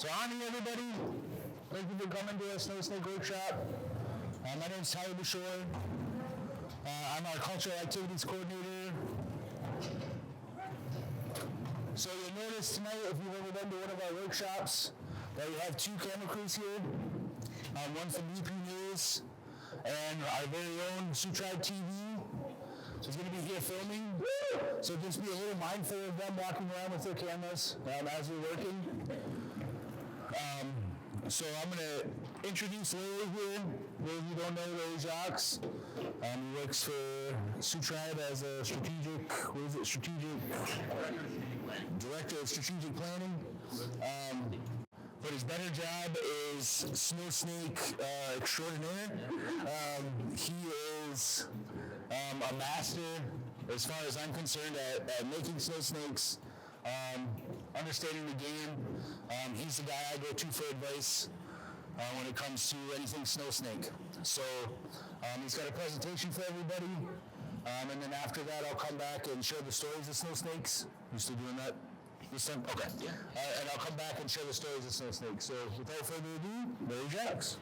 So hi everybody. Thank you for coming to a Snowsnake workshop. My name is Bouschor. I'm our cultural activities coordinator. So you'll notice tonight, if you've ever been to one of our workshops, that we have two camera crews here. One from UP News and our very own Sault TV. So he's going to be here filming. So just be a little mindful of them walking around with their cameras as we're working. So I'm going to introduce Larry here. Those of you don't know, Larry Jaques. He works for Sault as a Director of Strategic Planning. But his better job is Snowsnake extraordinaire. He is a master, as far as I'm concerned, at making snow snakes, understanding the game. He's the guy I go to for advice when it comes to anything snow snake. So he's got a presentation for everybody, and then after that I'll come back and share the stories of snow snakes. You still doing that? This time? Okay. Yeah. And I'll come back and share the stories of snow snakes. So without further ado, Larry Jaques.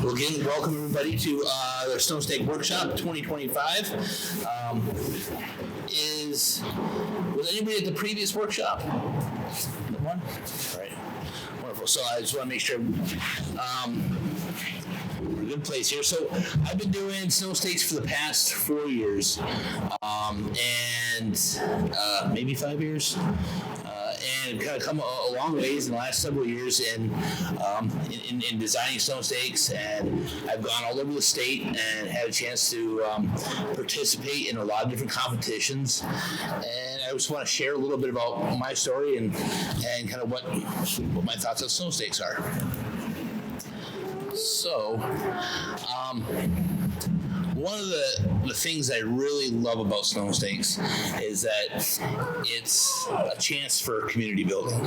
Well, again, welcome everybody to the Snowsnake Workshop 2025. Was anybody at the previous workshop? One? All right. Wonderful. So I just want to make sure we're in a good place here. So I've been doing snow snakes for the past 4 years, and maybe 5 years. And kind of come a long ways in the last several years in designing snow snakes, and I've gone all over the state and had a chance to participate in a lot of different competitions. And I just want to share a little bit about my story and kind of what my thoughts on snow snakes are. So, one of the things I really love about snow snakes is that it's a chance for community building.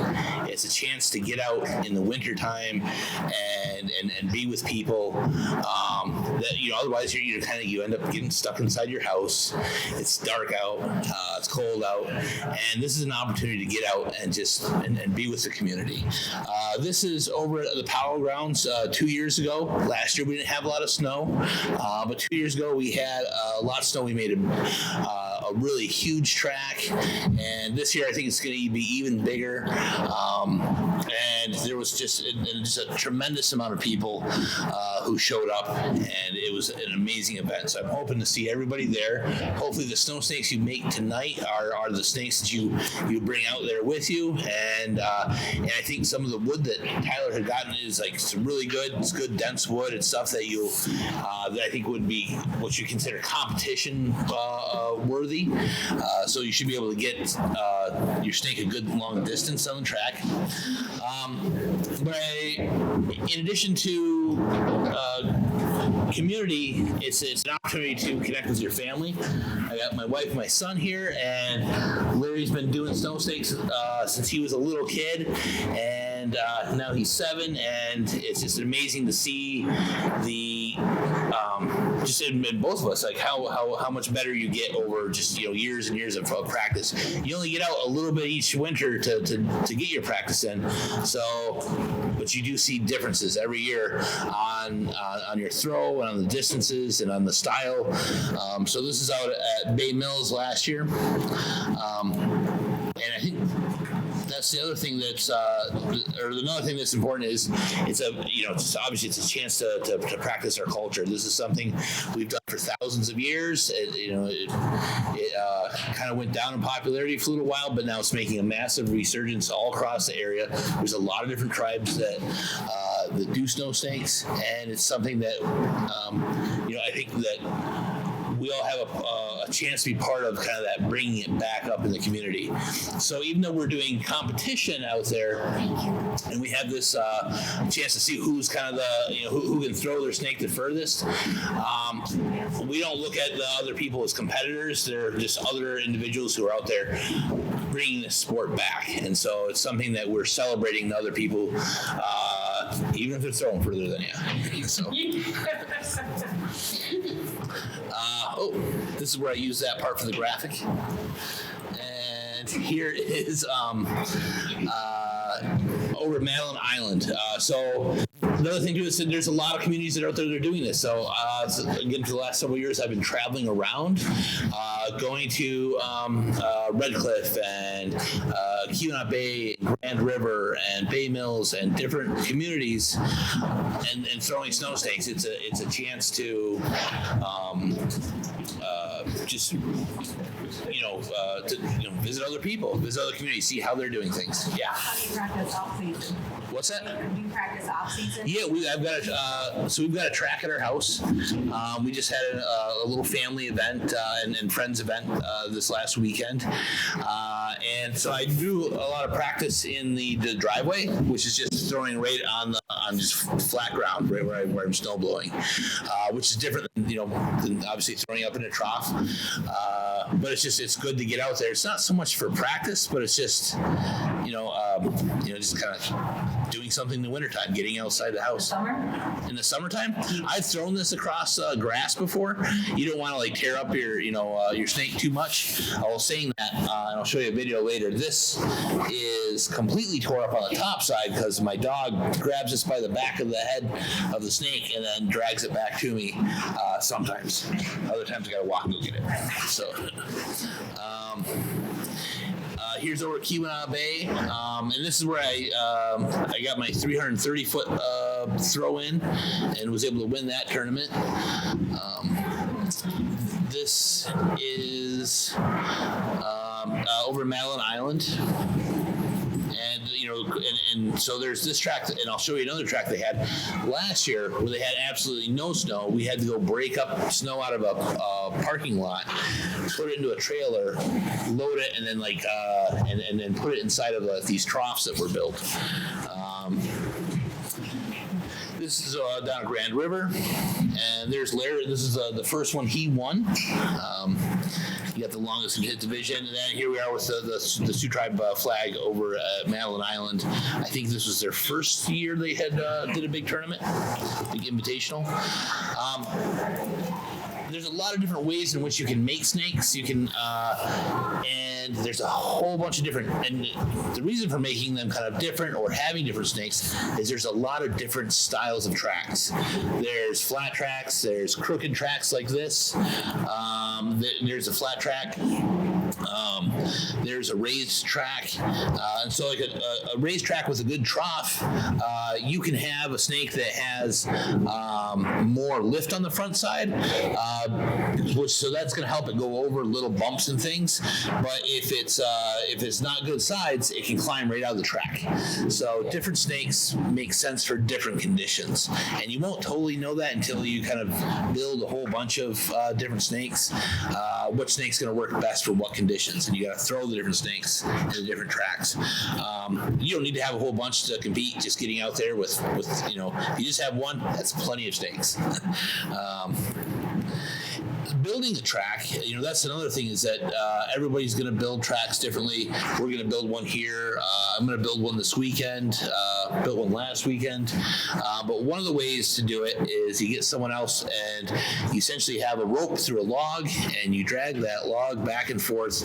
It's a chance to get out in the wintertime and be with people that, otherwise you end up getting stuck inside your house. It's dark out, it's cold out, and this is an opportunity to get out and just and be with the community. This is over at the Powell Grounds 2 years ago. Last year we didn't have a lot of snow, but 2 years ago we had a lot of snow. We made a really huge track, and this year I think it's going to be even bigger. And there was just a tremendous amount of people who showed up, and it was an amazing event. So I'm hoping to see everybody there. Hopefully the snow snakes you make tonight are the snakes that you bring out there with you. And I think some of the wood that Tyler had gotten is like some really good. It's good dense wood. It's stuff that that I think would be what you consider competition worthy. So you should be able to get your snake a good long distance on the track. But in addition to community, it's an opportunity to connect with your family. I got my wife and my son here, and Larry's been doing snow snakes since he was a little kid, and now he's 7, and it's just amazing to see the just in both of us, like how much better you get over just years and years of practice. You only get out a little bit each winter to get your practice in, but you do see differences every year on your throw and on the distances and on the style. So this is out at Bay Mills last year, and I think that's the other thing that's, or another thing that's important is it's obviously it's a chance to practice our culture. This is something we've done for thousands of years. It kind of went down in popularity for a little while, but now it's making a massive resurgence all across the area. There's a lot of different tribes that do snow snakes, and it's something that I think that we all have a chance to be part of kind of that bringing it back up in the community. So even though we're doing competition out there, and we have this chance to see who's kind of who can throw their snake the furthest, we don't look at the other people as competitors. They're just other individuals who are out there bringing the sport back. And so it's something that we're celebrating the other people, even if they're throwing further than you. So. This is where I use that part for the graphic. And here is over at Madeline Island. So another thing too is that there's a lot of communities that are out there that are doing this. So again, for the last several years, I've been traveling around, going to Red Cliff and Keweenaw Bay, Grand River, and Bay Mills, and different communities, and throwing snow snakes. It's a chance to just visit other people, visit other communities, see how they're doing things. Yeah. How do you practice off season? What's that? Do you practice off season? Yeah, we've got a track at our house. We just had a little family event and friends event this last weekend, and so I do a lot of practice in the driveway, which is just throwing right on just flat ground, right where I'm snow blowing, which is different than obviously throwing up in a trough. But it's good to get out there. It's not so much for practice, but it's just just kind of doing something in the wintertime, getting outside the house. Summer? In the summertime, I've thrown this across grass before. You don't want to tear up your snake too much. Saying that, and I'll show you a video later. This is completely tore up on the top side because my dog grabs this by the back of the head of the snake and then drags it back to me. Sometimes, other times I got to walk and go get it. So. Here's over at Keweenaw Bay, and this is where I got my 330-foot throw in and was able to win that tournament. This is over at Madeline Island. And so there's this track, and I'll show you another track they had last year where they had absolutely no snow. We had to go break up snow out of a parking lot, put it into a trailer, load it, and then and then put it inside of these troughs that were built. This is down at Grand River, and there's Larry. This is the first one he won. He got the longest in his division, and then here we are with the Sioux Tribe flag over at Madeline Island. I think this was their first year they had did a big tournament, big invitational. There's a lot of different ways in which you can make snakes. You can, and there's a whole bunch of different, and the reason for making them kind of different or having different snakes is there's a lot of different styles of tracks. There's flat tracks, there's crooked tracks like this, there's a flat track, there's a raised track, and so like a raised track with a good trough, you can have a snake that has more lift on the front side, so that's going to help it go over little bumps and things. But if it's not good sides, it can climb right out of the track. So different snakes make sense for different conditions, and you won't totally know that until you kind of build a whole bunch of different snakes. Which snake's going to work best for what conditions, and you got to throw the different snakes in the different tracks. You don't need to have a whole bunch to compete. Just getting out there with if you just have one, that's plenty of snakes. Building a track, that's another thing is that everybody's going to build tracks differently. We're going to build one here. I'm going to build one this weekend. Built one last weekend. But one of the ways to do it is you get someone else and you essentially have a rope through a log and you drag that log back and forth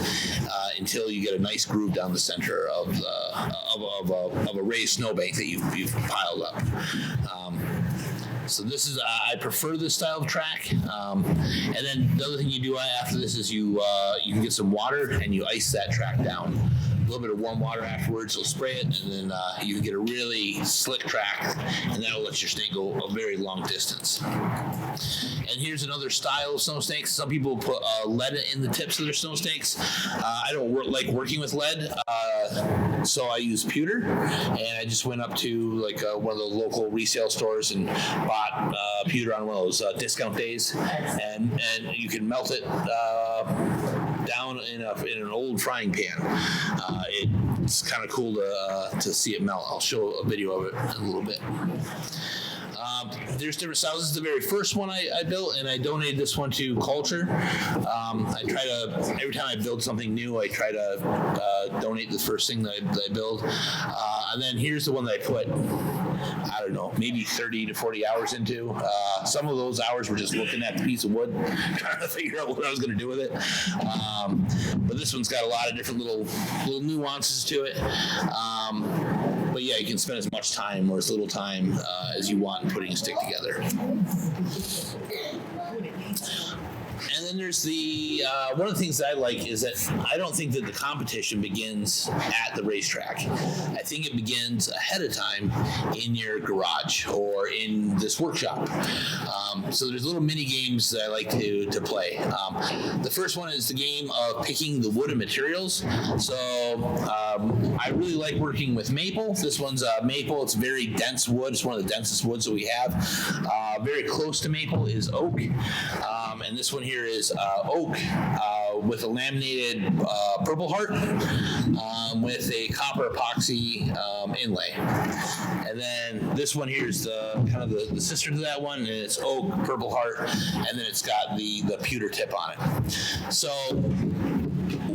until you get a nice groove down the center of a raised snowbank that you've piled up. So this is, I prefer this style of track. And then the other thing you do after this is you can get some water and you ice that track down. A little bit of warm water afterwards, you'll spray it, and then you can get a really slick track, and that'll let your snake go a very long distance. And here's another style of snow snakes. Some people put lead in the tips of their snow snakes. I don't like working with lead, so I use pewter, and I just went up to one of the local resale stores and bought pewter on one of those discount days, and you can melt it down in an old frying pan. It's kind of cool to see it melt. I'll show a video of it in a little bit. There's different styles. This is the very first one I built, and I donated this one to Culture. I try to, every time I build something new, I try to donate the first thing that I build. And then here's the one that I put, I don't know, maybe 30 to 40 hours into. Some of those hours were just looking at the piece of wood, trying to figure out what I was going to do with it. But this one's got a lot of different little nuances to it. But yeah, you can spend as much time or as little time as you want in putting a stick together. And then there's the one of the things that I like is that I don't think that the competition begins at the racetrack. I think it begins ahead of time in your garage or in this workshop. So there's little mini games that I like to play. The first one is the game of picking the wood and materials. So I really like working with maple. This one's maple. It's very dense wood. It's one of the densest woods that we have. Very close to maple is oak. And this one here is oak with a laminated purple heart with a copper epoxy inlay. And then this one here is the kind of the sister to that one, and it's oak, purple heart, and then it's got the pewter tip on it. So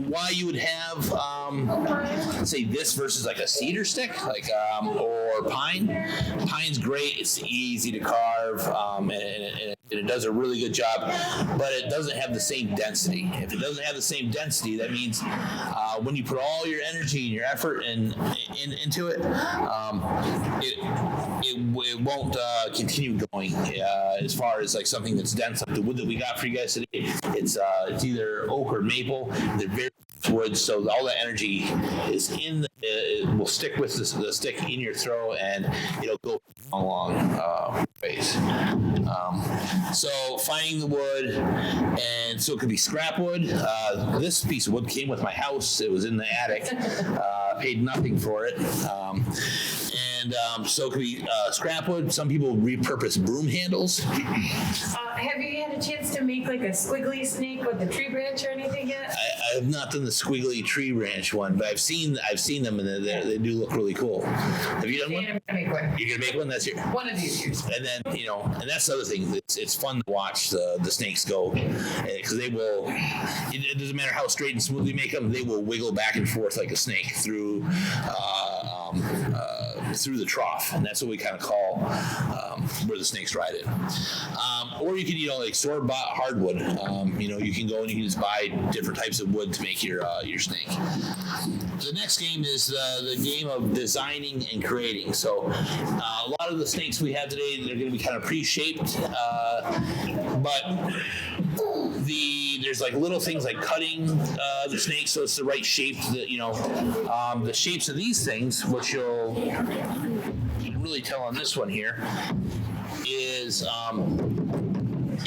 why you would have say this versus like a cedar stick, like or pine. Pine's great. It's easy to carve, and it does a really good job, but it doesn't have the same density. If it doesn't have the same density, that means when you put all your energy and your effort into it, it won't continue going. As far as like something that's dense, like the wood that we got for you guys today, it's either oak or maple. They're very wood, so all that energy is it will stick with the stick in your throw, and it'll go a long ways. So finding the wood, and so it could be scrap wood. This piece of wood came with my house. It was in the attic. Paid nothing for it. So it could be scrap wood. Some people repurpose broom handles. Have you had a chance to make like a squiggly snake with the tree branch or anything yet? I have not done the squiggly tree branch one, but I've seen them, and they do look really cool. Have you done one? I'm gonna make one. You're gonna make one? That's your One of these years. And then and that's the other thing. It's fun to watch the snakes go, because they will. It doesn't matter how straight and smooth you make them; they will wiggle back and forth like a snake through the trough, and that's what we kind of call where the snakes ride it. Or you can, like store-bought hardwood. You can go and you can just buy different types of wood to make your snake. The next game is the game of designing and creating. So a lot of the snakes we have today, they're going to be kind of pre-shaped, but there's like little things like cutting the snake so it's the right shape. The shapes of these things, which you can really tell on this one here, is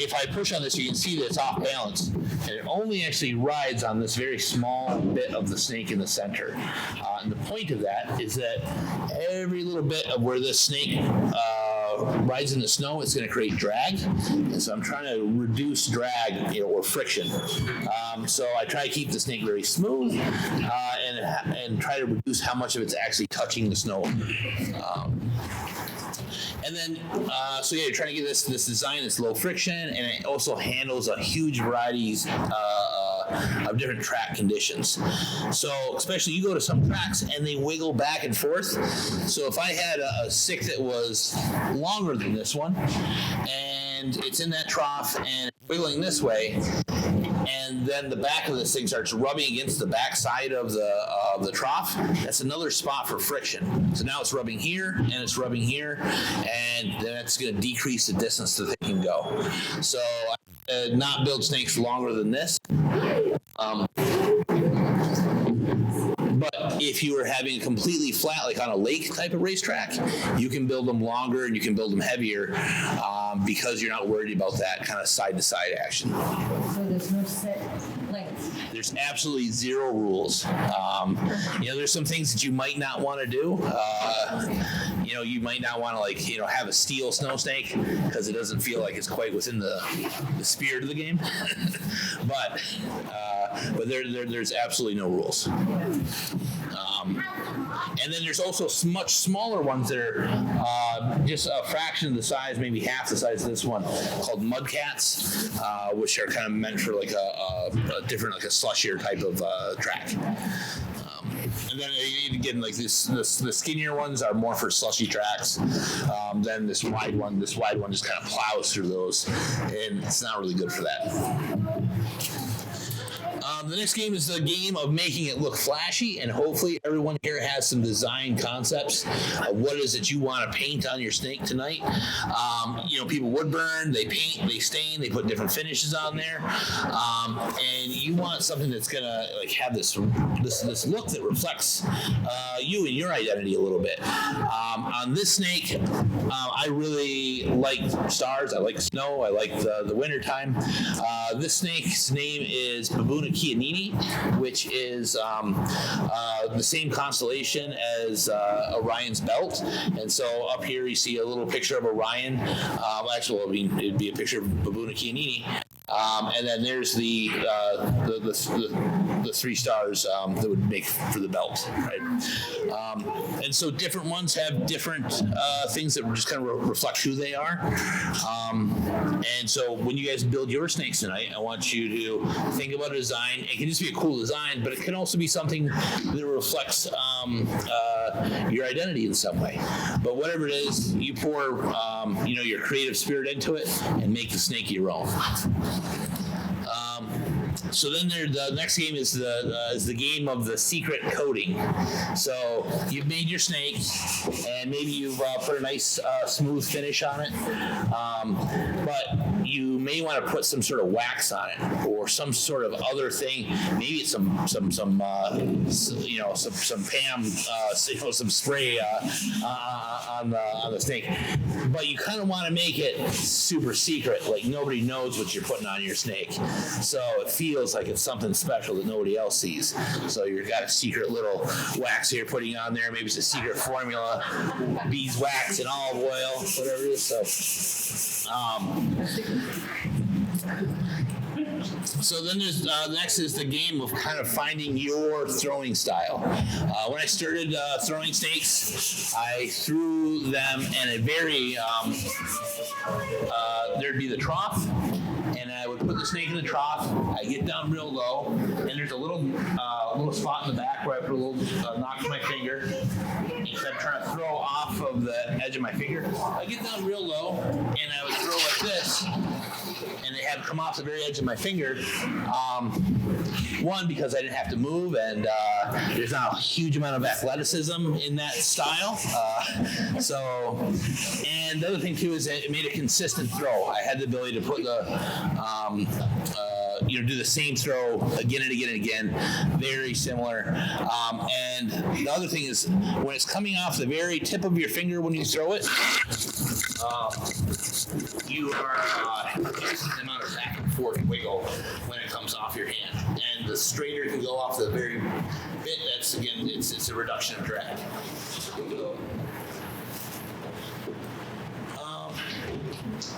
if I push on this, you can see that it's off balance, and it only actually rides on this very small bit of the snake in the center. And the point of that is that every little bit of where this snake rides in the snow, it's going to create drag, and so I'm trying to reduce drag, or friction. So I try to keep the snake very smooth, and try to reduce how much of it's actually touching the snow. And then, you're trying to get this design that's low friction, and it also handles a huge varieties of different track conditions. So, especially you go to some tracks and they wiggle back and forth. So, if I had a stick that was longer than this one, and it's in that trough and wiggling this way, and then the back of this thing starts rubbing against the back side of the trough, that's another spot for friction. So now it's rubbing here and it's rubbing here, and that's going to decrease the distance that they can go. So I not build snakes longer than this. But if you were having a completely flat, like on a lake type of racetrack, you can build them longer and you can build them heavier, because you're not worried about that kind of side-to-side action. So there's no set length. There's absolutely zero rules. There's some things that you might not want to do. You might not want to have a steel snow snake because it doesn't feel like it's quite within the spirit of the game. But there's absolutely no rules. And then there's also much smaller ones that are just a fraction of the size, maybe half the size of this one, called mudcats, which are kind of meant for like a different, like a slushier type of track. And then again, like the skinnier ones are more for slushy tracks. Then this wide one just kind of plows through those, and it's not really good for that. The next game is the game of making it look flashy, and hopefully everyone here has some design concepts of what it is that you want to paint on your snake tonight. People wood burn, they paint, they stain, they put different finishes on there, and you want something that's gonna like have this look that reflects you and your identity a little bit. On this snake, I really like stars, I like snow, I like the wintertime. This snake's name is Bouschor, which is the same constellation as Orion's belt. And so up here you see a little picture of Orion. It'd be a picture of Bouschor. And then there's the three stars that would make for the belt, right? And so different ones have different things that just kind of reflect who they are. And so when you guys build your snakes tonight, I want you to think about a design. It can just be a cool design, but it can also be something that reflects your identity in some way. But whatever it is, you pour your creative spirit into it and make the snake your own. So then the next game is the game of the secret coating. So you've made your snake, and maybe you've put a nice smooth finish on it, but you may want to put some sort of wax on it or some sort of other thing. Maybe it's some PAM, some spray on the snake. But you kind of want to make it super secret, like nobody knows what you're putting on your snake. So it feels like it's something special that nobody else sees. So you've got a secret little wax you're putting on there. Maybe it's a secret formula, beeswax and olive oil, whatever it is. So then there's next is the game of kind of finding your throwing style. When I started throwing snakes, I threw them in a very there'd be the trough, and I would put the snake in the trough. I get down real low, and there's a little spot in the back where I put a little knock to my finger. Instead of trying to throw off of the edge of my finger, I get down real low, and I would throw like this, and it had come off the very edge of my finger. One, because I didn't have to move, and there's not a huge amount of athleticism in that style. And the other thing too is that it made a consistent throw. I had the ability to put do the same throw again and again and again, very similar. And the other thing is when it's coming off the very tip of your finger when you throw it, you are increasing the amount of back and forth wiggle when it comes off your hand. And the straighter it can go off the very bit, that's again, it's a reduction of drag.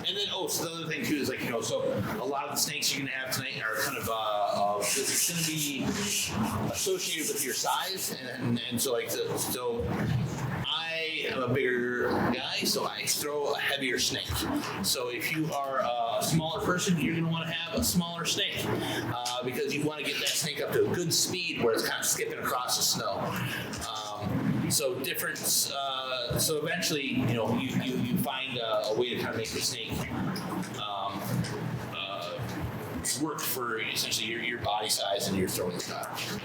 And then, so the other thing too is so a lot of the snakes you're gonna have tonight are kind of it's gonna be associated with your size, and so I am a bigger guy, so I throw a heavier snake. So if you are a smaller person, you're gonna want to have a smaller snake because you want to get that snake up to a good speed where it's kind of skipping across the snow. So different. So eventually, you find a way to kind of make the snake work for essentially your body size and your throwing style. So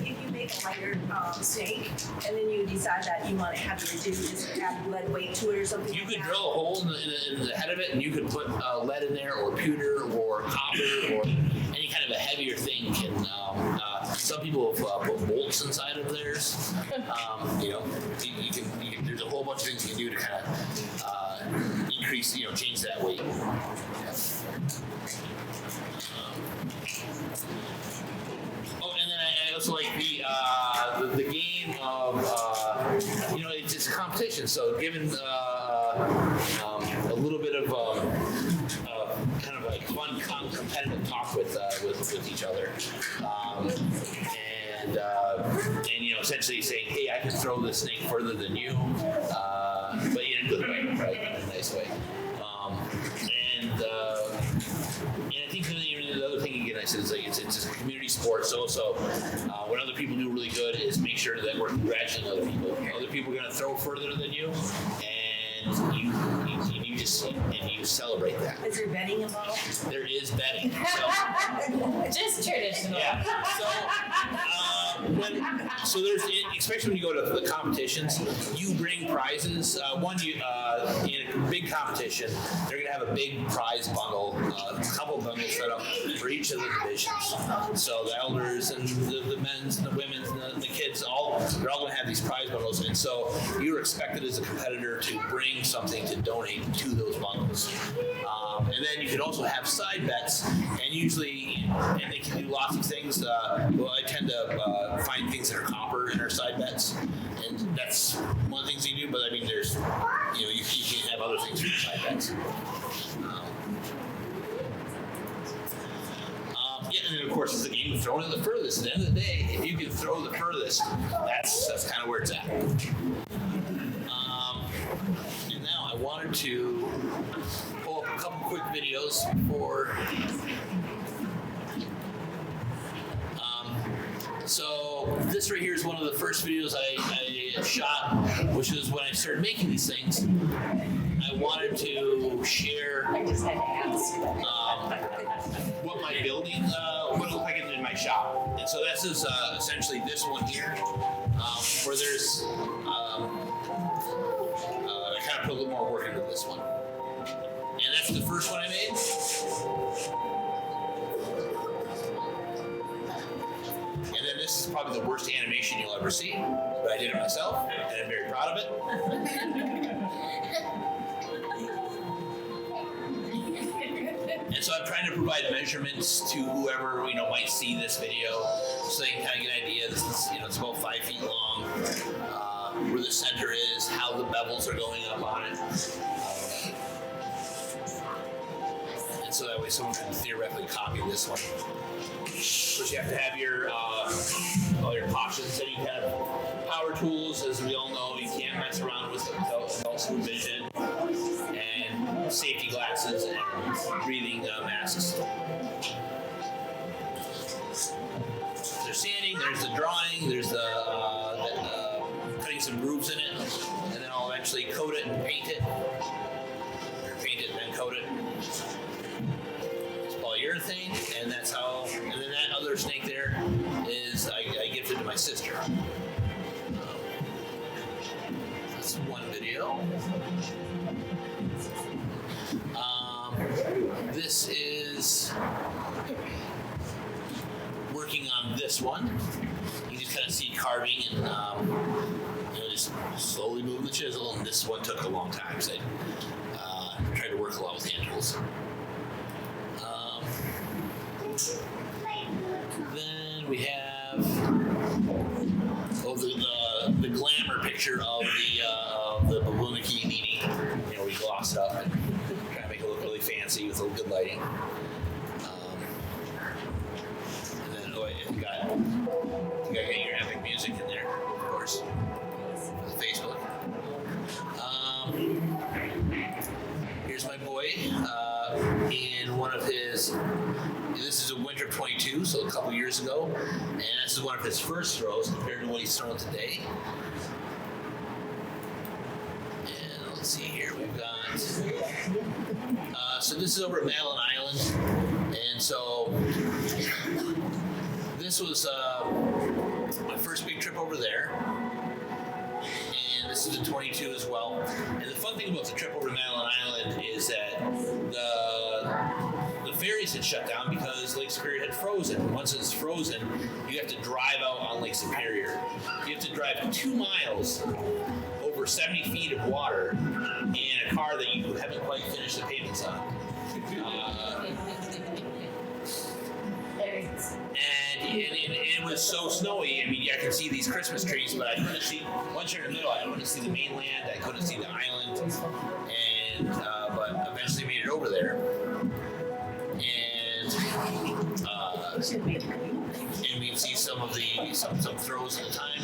if you make a lighter snake, and then you decide that you want to have to reduce, add lead weight to it or something. You could drill a hole in the head of it, and you could put lead in there, or pewter, or copper, or any kind of a heavier thing. Some people have put bolts inside of theirs. You can. There's a whole bunch of things you can do to kind of increase, change that weight. I also like the game of it's a competition. So given a little bit of kind of like fun competitive talk with each other, and essentially saying, hey, I can throw this snake further than you, but in a good way, right? In a nice way. And I think the other thing again I said is like it's a community sport. So what other people do really good is make sure that we're congratulating other people. Other people are going to throw further than you, and you just you celebrate that. Is there betting involved? There is betting. Just traditional. Yeah. So there's, especially when you go to the competitions, you bring prizes. In a big competition, they're going to have a big prize bundle, a couple bundles set up for each of the divisions. So the elders and the men's and the women's and the kids, they're all going to have these prize bundles. And so you're expected as a competitor to bring something to donate to those bundles. And then you can also have side bets, and usually, and they can do lots of things. I tend to find things that are copper in our side bets, and that's one of the things you do. But I mean, there's, you can have other things for your side bets. And then of course, it's the game of throwing it the furthest. At the end of the day, if you can throw the furthest, that's kind of where it's at. And now I wanted to pull up a couple quick videos before. So this right here is one of the first videos I shot, which was when I started making these things. I wanted to share what my building would look like in my shop. And so this is essentially this one here, where there's, I kind of put a little more work into this one. And that's the first one I made. This is probably the worst animation you'll ever see, but I did it myself, and I'm very proud of it. And so I'm trying to provide measurements to whoever might see this video, so they can kind of get an idea. This is, it's about 5 feet long. Where the center is, how the bevels are going up on it. And so that way someone can theoretically copy this one. But you have to have your all your cautions, and you have power tools. As we all know, you can't mess around with without supervision, and safety glasses and breathing masks. There's sanding, there's the drawing, there's the cutting some grooves in it, and then I'll eventually coat it and paint it, or paint it and then coat it. Polyurethane, and that's how. And then that other snake there is I gifted to my sister. That's one video. This is working on this one. You just kind of see carving and just slowly move the chisel. And this one took a long time, so I tried to work a lot with hand tools. Then we have the glamour picture of the Babuniki meeting. We gloss it up and try to make it look really fancy with a little good lighting. And then you got your epic music in there, of course, for the Facebook. Here's my boy in one of his. This is a winter of 22, so a couple years ago, and this is one of his first throws compared to what he's throwing today. And let's see here, we've got. So this is over at Madeline Island, and so this was my first big trip over there. And this is a 22 as well. And the fun thing about the trip over to Madeline Island is that the ferries had shut down because Lake Superior had frozen. Once it's frozen, you have to drive out on Lake Superior. You have to drive 2 miles over 70 feet of water in a car that you haven't quite finished the payments on. And it was so snowy. I mean, I could see these Christmas trees, but I couldn't see. Once you're in the middle, I couldn't see the mainland. I couldn't see the island. And but eventually made it over there. And we can see some of the get some throws at a time.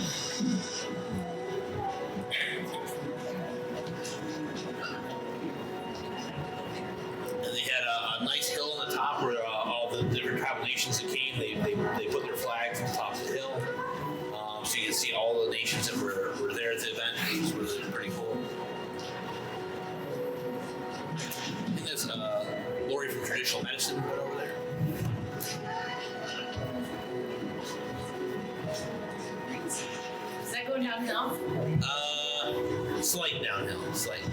And they had a nice hill on the top where all the different tribal nations that came, they put their flags at the top of the hill. So you can see all the nations that were there at the event. It was really pretty cool. I think that's Lori from Traditional Medicine right over there. Is that going downhill? Slight downhill, slight.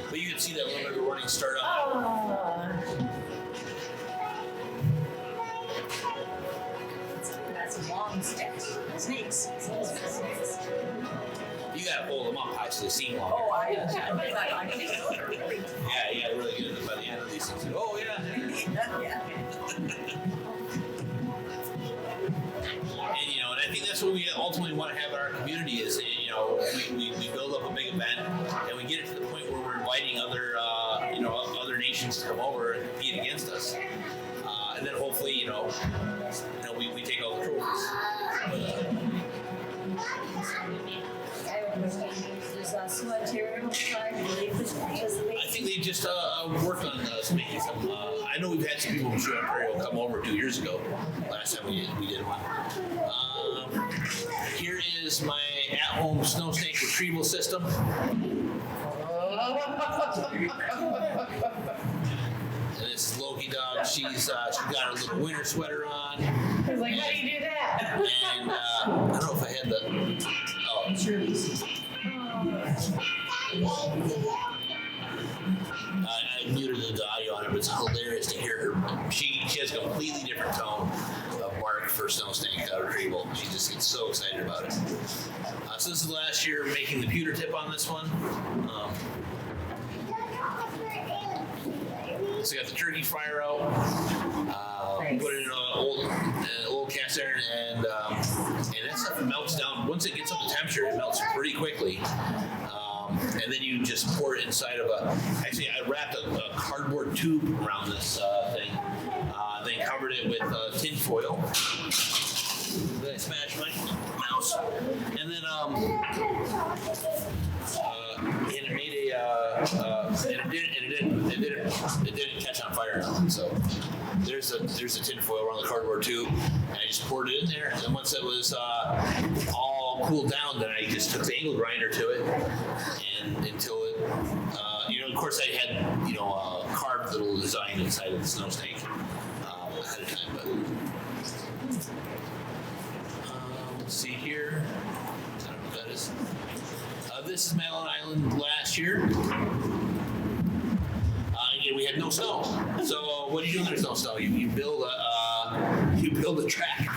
But you can see that little bit of running start up. Oh. That's a long stick. Snakes. You gotta pull them up high so they seem longer. Oh, I think those are really Yeah, you gotta really get it by the end of these things. Oh, yeah. yeah. And, and I think that's what we ultimately want to have in our community is, we build up a big event and we get it to the point where we're inviting other, other nations to come over and compete against us. And then hopefully, we take all the trophies. I think they just worked on making some. I know we've had some people from Sault Ontario come over 2 years ago. Last time we did one. Here is my at-home Snowsnake retrieval system. And this is Loki dog. She's got her little winter sweater on. I was like, how do you do that? And I don't know if I had the. Oh, sure. I muted the audio on her, but it's hilarious to hear her. She has a completely different tone of bark for Snowsnake retrieval. She just gets so excited about it. So this is last year making the pewter tip on this one. So I got the turkey fryer out. Put it in an old cast iron, and that stuff melts down. Once it gets up to temperature, it melts pretty quickly. And then you just pour it inside of actually I wrapped a cardboard tube around this thing, then covered it with tin foil. Then I smashed my mouse, and then and it made it didn't catch on fire. So there's a tin foil around the cardboard tube, and I just poured it in there. And then once it was all cooled down, then I just took the angle grinder to it, and until it, of course I had a carved little design inside of the Snowsnake ahead of time. But let's see here. I don't know what that is. This is Madeline Island last year. We had no snow. So what do you do when there's no snow? You build a track.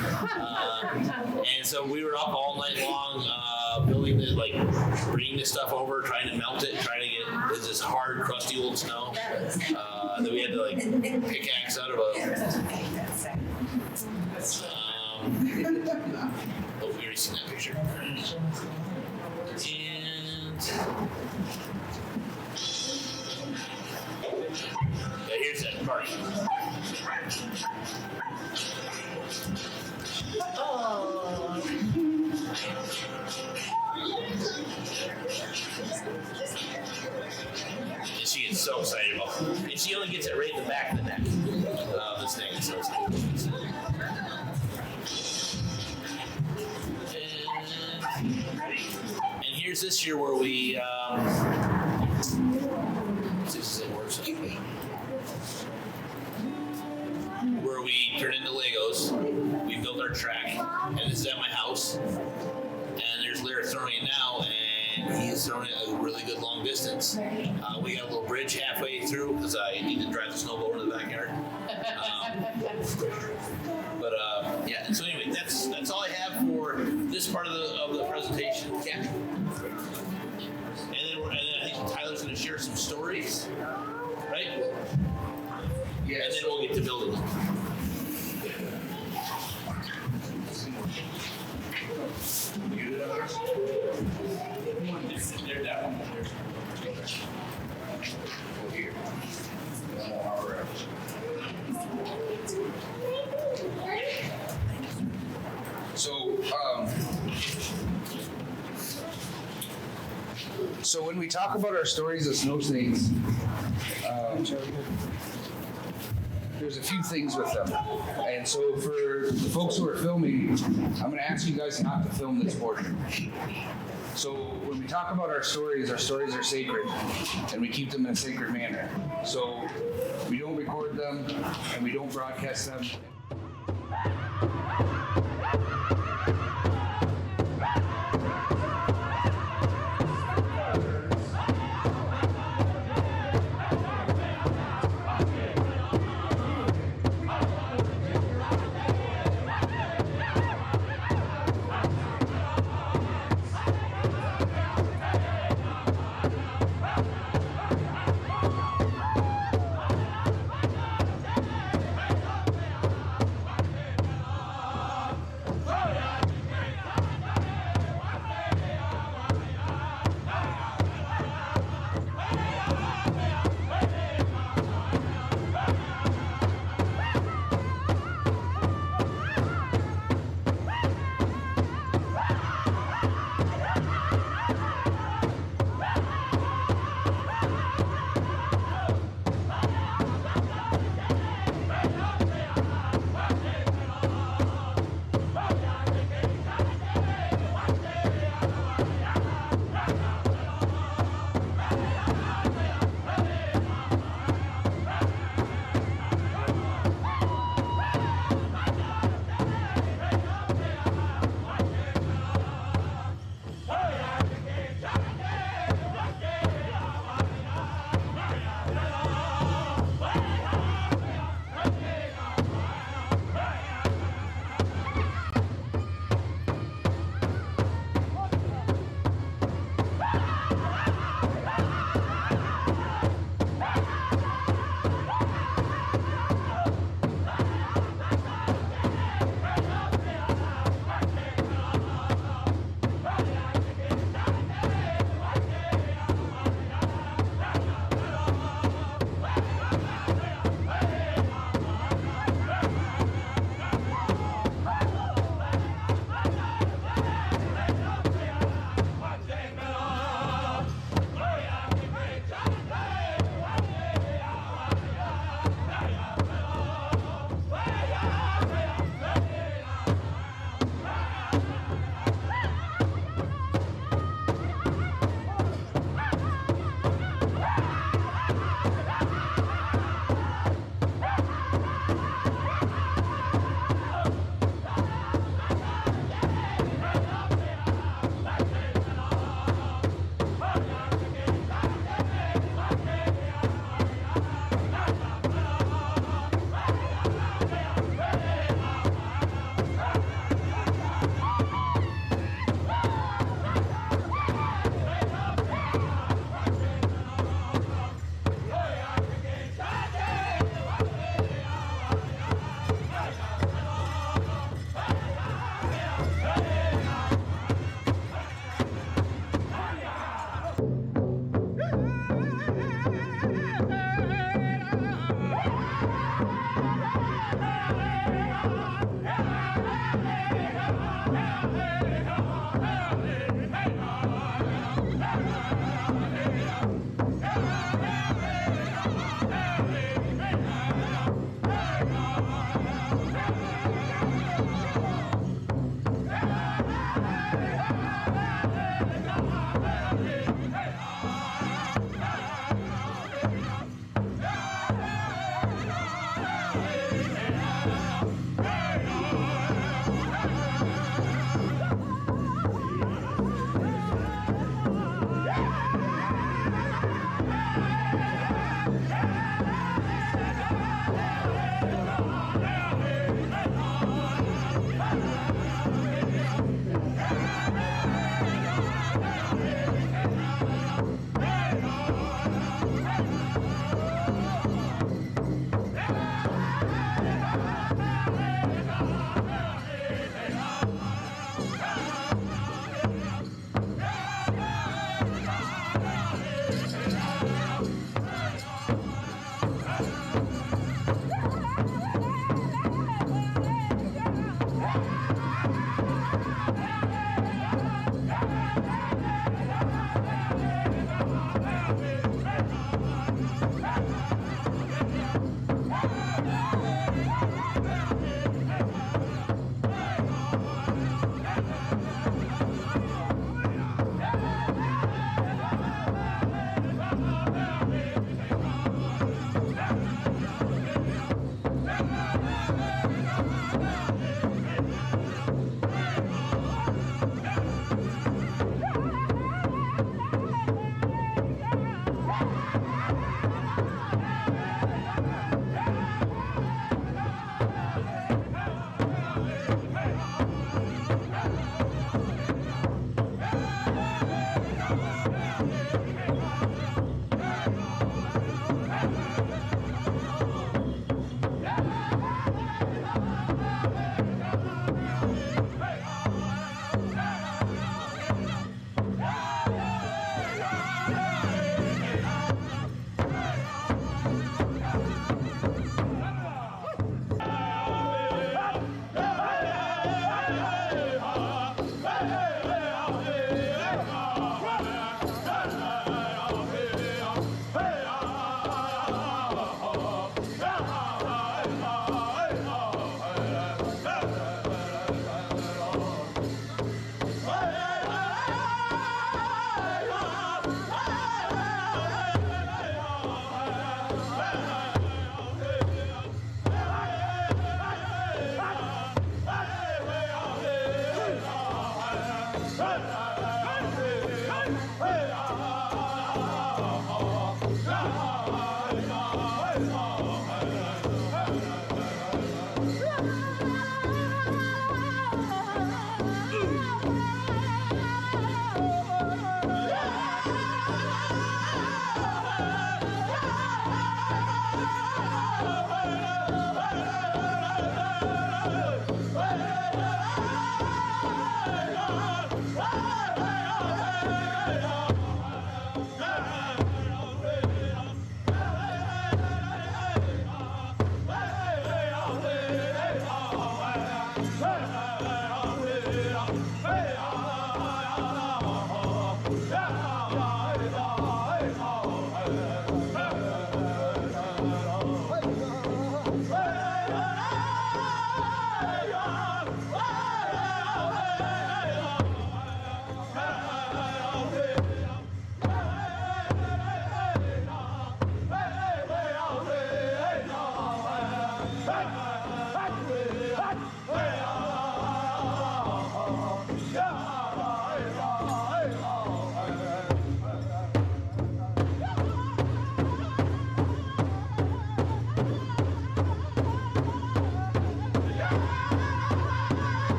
And so we were up all night long building it, bringing this stuff over, trying to melt it, trying to get this hard, crusty old snow. That we had to pickaxe out of a. We already seen that picture. And here's that party. Oh. And she gets so excited about it. And she only gets it right in the back of the neck. This thing is so excited. And here's this year where we where we turned into Legos. We built our track, and this is at my house. And there's Larry throwing it now, and he's throwing it a really good long distance. We got a little bridge halfway through because I need to drive the snowblower in the backyard. Yeah. And so anyway, that's all I have for this part of the presentation. Yeah. And then I think Tyler's going to share some stories, right? Yeah. And then we'll get to building them. They're down. Here. So, So when we talk about our stories of snow snakes, there's a few things with them. And so for the folks who are filming, I'm gonna ask you guys not to film this portion. So when we talk about our stories are sacred, and we keep them in a sacred manner. So we don't record them, and we don't broadcast them.